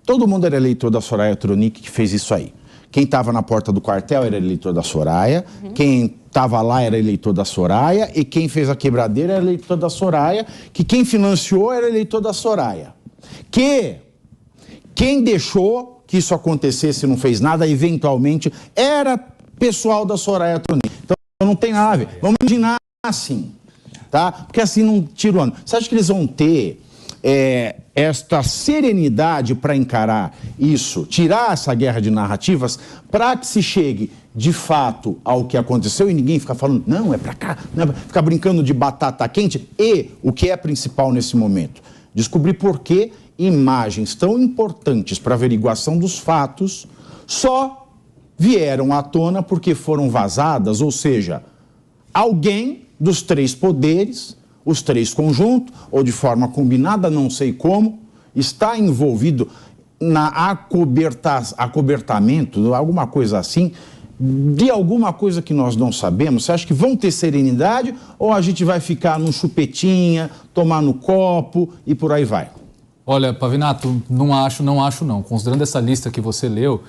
Todo mundo era eleitor da Soraya Tronic que fez isso aí. Quem estava na porta do quartel era eleitor da Soraya, quem estava lá era eleitor da Soraya e quem fez a quebradeira era eleitor da Soraya, que quem financiou era eleitor da Soraya. Que quem deixou que isso acontecesse e não fez nada, eventualmente, era pessoal da Soraya Tronic. Então não tem nada a ver. Vamos imaginar assim, tá? Porque assim não tira o ano. Você acha que eles vão ter esta serenidade para encarar isso, tirar essa guerra de narrativas, para que se chegue de fato ao que aconteceu e ninguém ficar falando, não, é para cá, não é pra... ficar brincando de batata quente? E o que é principal nesse momento? Descobrir por que imagens tão importantes para averiguação dos fatos só vieram à tona porque foram vazadas, ou seja, alguém dos três poderes, os três conjuntos, ou de forma combinada, não sei como, está envolvido na acobertamento, alguma coisa assim, de alguma coisa que nós não sabemos. Você acha que vão ter serenidade ou a gente vai ficar no chupetinha, tomar no copo e por aí vai? Olha, Pavinato, não acho não. Considerando essa lista que você leu,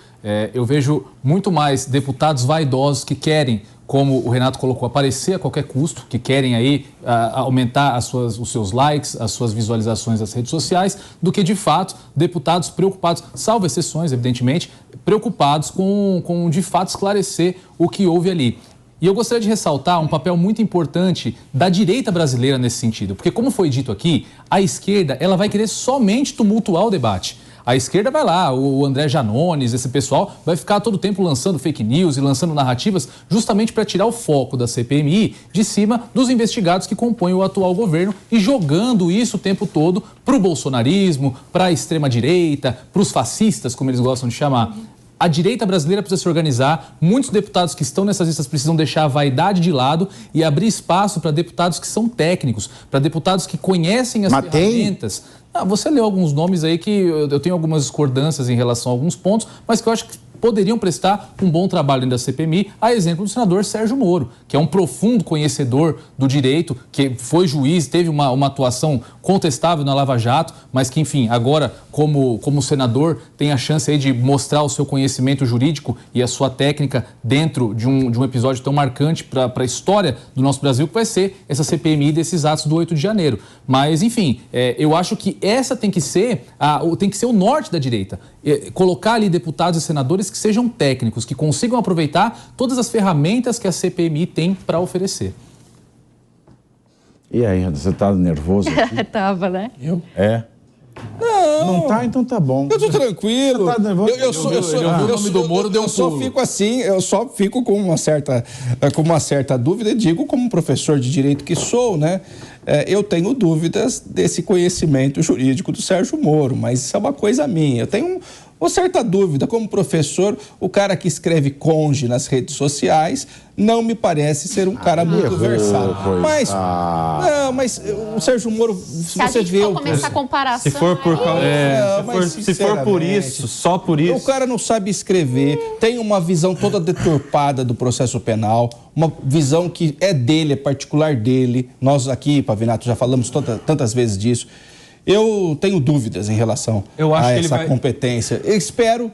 eu vejo muito mais deputados vaidosos que querem, como o Renato colocou, aparecer a qualquer custo, que querem aí aumentar os seus likes, as suas visualizações nas redes sociais, do que, de fato, deputados preocupados, salvo exceções, evidentemente, preocupados com de fato, esclarecer o que houve ali. E eu gostaria de ressaltar um papel muito importante da direita brasileira nesse sentido, porque, como foi dito aqui, a esquerda ela vai querer somente tumultuar o debate. A esquerda vai lá, o André Janones, esse pessoal, vai ficar todo o tempo lançando fake news e lançando narrativas justamente para tirar o foco da CPMI de cima dos investigados que compõem o atual governo e jogando isso o tempo todo para o bolsonarismo, para a extrema-direita, para os fascistas, como eles gostam de chamar. A direita brasileira precisa se organizar, muitos deputados que estão nessas listas precisam deixar a vaidade de lado e abrir espaço para deputados que são técnicos, para deputados que conhecem as ferramentas. Você leu alguns nomes aí que eu tenho algumas discordâncias em relação a alguns pontos, mas que eu acho que poderiam prestar um bom trabalho dentro da CPMI, a exemplo do senador Sérgio Moro, que é um profundo conhecedor do direito, que foi juiz, teve uma atuação contestável na Lava Jato, mas que, enfim, agora, como senador, tem a chance aí de mostrar o seu conhecimento jurídico e a sua técnica dentro de um episódio tão marcante para a história do nosso Brasil, que vai ser essa CPMI desses atos do 8 de janeiro. Mas, enfim, eu acho que essa tem que ser o norte da direita. Colocar ali deputados e senadores que sejam técnicos, que consigam aproveitar todas as ferramentas que a CPMI tem para oferecer. E aí, você tá nervoso aqui? Tava, né? Eu? É. Não tá? Então tá bom. Eu tô tranquilo. Você tá nervoso? Eu só fico com uma certa dúvida, e digo como professor de direito que sou, né? Eu tenho dúvidas desse conhecimento jurídico do Sérgio Moro, mas isso é uma coisa minha. Eu tenho uma certa dúvida. Como professor, o cara que escreve conge nas redes sociais não me parece ser um cara muito versado. Mas, mas o Sérgio Moro, se você vê... começar a comparação... Se for por se for por isso, só por isso... O cara não sabe escrever, tem uma visão toda deturpada do processo penal, uma visão que é dele, é particular dele. Nós aqui, Pavinato, já falamos tantas vezes disso. Eu tenho dúvidas em relação a essa competência. Eu espero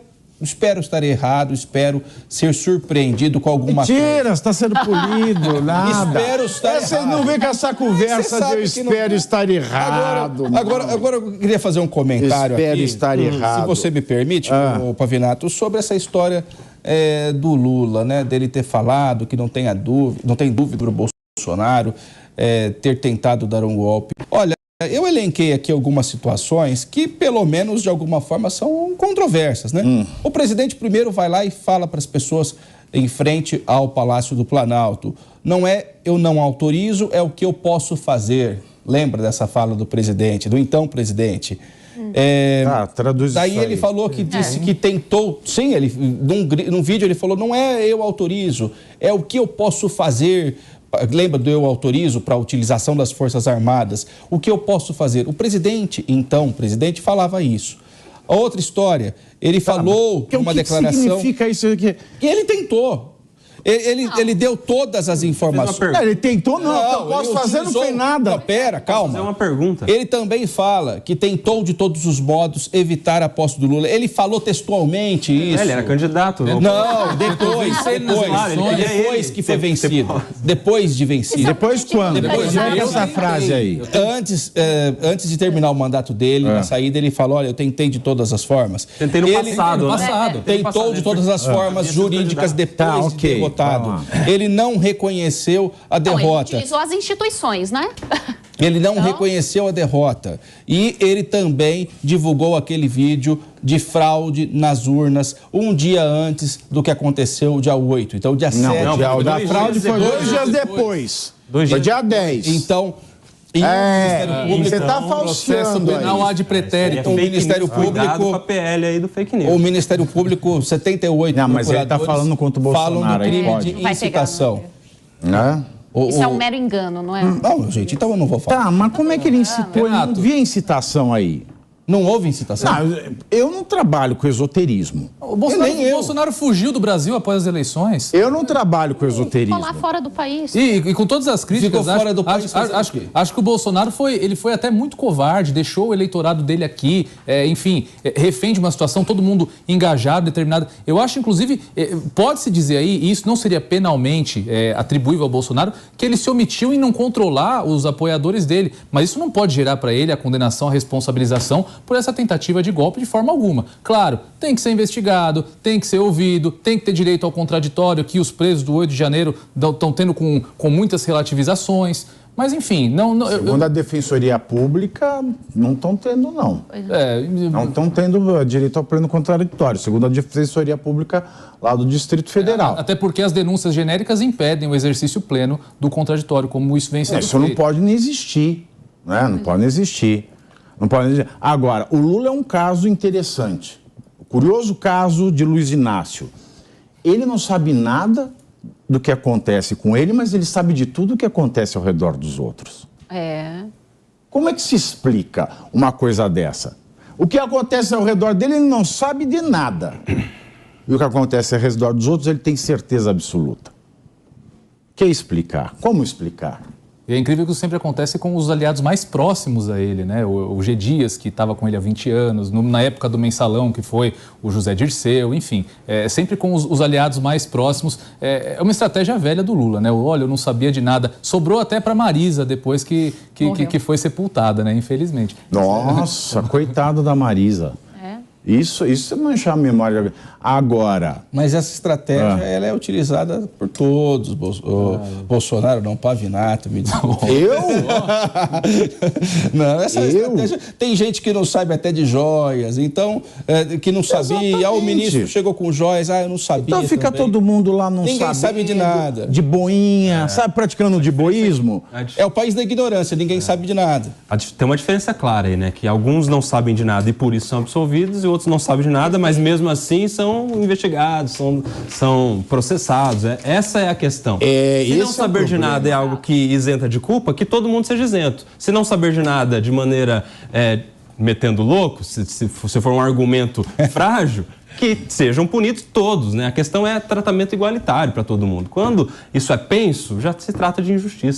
estar errado, espero ser surpreendido com alguma coisa. Mentira, está sendo polido, nada. Espero estar errado. Você não vem com essa conversa de eu espero estar errado. Agora eu queria fazer um comentário espero aqui, estar errado. Se você me permite, Pavinato, sobre essa história do Lula, né? Dele ter falado que não tem dúvida do Bolsonaro ter tentado dar um golpe. Olha, eu elenquei aqui algumas situações que, pelo menos, de alguma forma, são controversas, né? O presidente primeiro vai lá e fala para as pessoas em frente ao Palácio do Planalto. Não é eu não autorizo, é o que eu posso fazer. Lembra dessa fala do presidente, do então presidente? Traduz daí isso aí. Ele falou que disse que tentou... Sim, num vídeo ele falou, não é eu autorizo, é o que eu posso fazer... Lembra do eu autorizo para a utilização das Forças Armadas? O que eu posso fazer? O presidente falava isso. A outra história, ele falou uma declaração... O que significa isso aqui? Que ele tentou. Ele deu todas as informações. Ele tentou, não, eu posso fazer, não tem nada. Não, pera, calma. Fazer uma pergunta. Ele também fala que tentou de todos os modos evitar a posse do Lula. Ele falou textualmente isso. Ele era candidato. Não, depois que foi vencido. Depois de vencido. Depois quando? Depois de essa frase aí. Antes de terminar o mandato dele, na saída, ele falou, olha, eu tentei de todas as formas. Tentei no passado. Tentou de todas as formas jurídicas depois de derrotado. Ele não reconheceu a derrota. Ele utilizou as instituições, né? Ele não reconheceu a derrota. E ele também divulgou aquele vídeo de fraude nas urnas um dia antes do que aconteceu, dia 8. Então, dia 7. Não, da fraude foi 2 dias depois. Foi dia 10. Então... você está falseando aí. Não há de pretérito. O Ministério Público... com a PL aí do fake news. O Ministério Público, 78 não, mas ele está falando contra o Bolsonaro. Falam do crime aí, de incitação. Isso é um mero engano, não é? Não, gente, então eu não vou falar. Tá, mas como é que ele incitou? Eu não vi a incitação aí. Não houve incitação? Não, eu não trabalho com esoterismo. O Bolsonaro fugiu do Brasil após as eleições. Eu não trabalho com esoterismo. Ficou lá fora do país. E com todas as críticas, Ficou fora do país. Acho que o Bolsonaro foi até muito covarde, deixou o eleitorado dele aqui, enfim, refém de uma situação, todo mundo engajado, determinado. Eu acho, inclusive, pode-se dizer aí, e isso não seria penalmente atribuível ao Bolsonaro, que ele se omitiu em não controlar os apoiadores dele. Mas isso não pode gerar para ele a condenação, a responsabilização por essa tentativa de golpe de forma alguma. Claro, tem que ser investigado, tem que ser ouvido, tem que ter direito ao contraditório, que os presos do 8 de janeiro estão tendo com muitas relativizações. Mas, enfim... Segundo a Defensoria Pública, não estão tendo, não. Não estão tendo direito ao pleno contraditório, segundo a Defensoria Pública lá do Distrito Federal. Até porque as denúncias genéricas impedem o exercício pleno do contraditório, como isso vem sendo feito. Isso não pode nem existir, né? Não pode nem existir. Não pode dizer. Agora, o Lula é um caso interessante. O curioso caso de Luiz Inácio. Ele não sabe nada do que acontece com ele, mas ele sabe de tudo o que acontece ao redor dos outros. Como é que se explica uma coisa dessa? O que acontece ao redor dele, ele não sabe de nada. E o que acontece ao redor dos outros, ele tem certeza absoluta. O que explicar? Como explicar? E é incrível que isso sempre acontece com os aliados mais próximos a ele, né? O G. Dias, que estava com ele há 20 anos, na época do Mensalão, que foi o José Dirceu, enfim, sempre com os aliados mais próximos. É uma estratégia velha do Lula, né? Olha, eu não sabia de nada. Sobrou até para Marisa, depois que foi sepultada, né? Infelizmente. Nossa, coitada da Marisa. Isso é manchar a memória. Agora... Mas essa estratégia, ela é utilizada por todos. Bolsonaro, não, Pavinato, me desculpa. Eu? Não, essa estratégia... Tem gente que não sabe até de joias, então, que não sabia. Exatamente. O ministro chegou com joias, eu não sabia. Então fica também. Todo mundo lá não sabe. Ninguém sabe de nada. De boinha, sabe, praticando de boísmo. É o país da ignorância, ninguém sabe de nada. Tem uma diferença clara aí, né? Que alguns não sabem de nada e por isso são absolvidos, e outros não sabem de nada, mas mesmo assim são investigados, são processados. Essa é a questão. Se não saber de nada é algo que isenta de culpa, que todo mundo seja isento. Se não saber de nada de maneira metendo louco, se for um argumento frágil, que sejam punidos todos, né? A questão é tratamento igualitário para todo mundo. Quando isso é penso, já se trata de injustiça.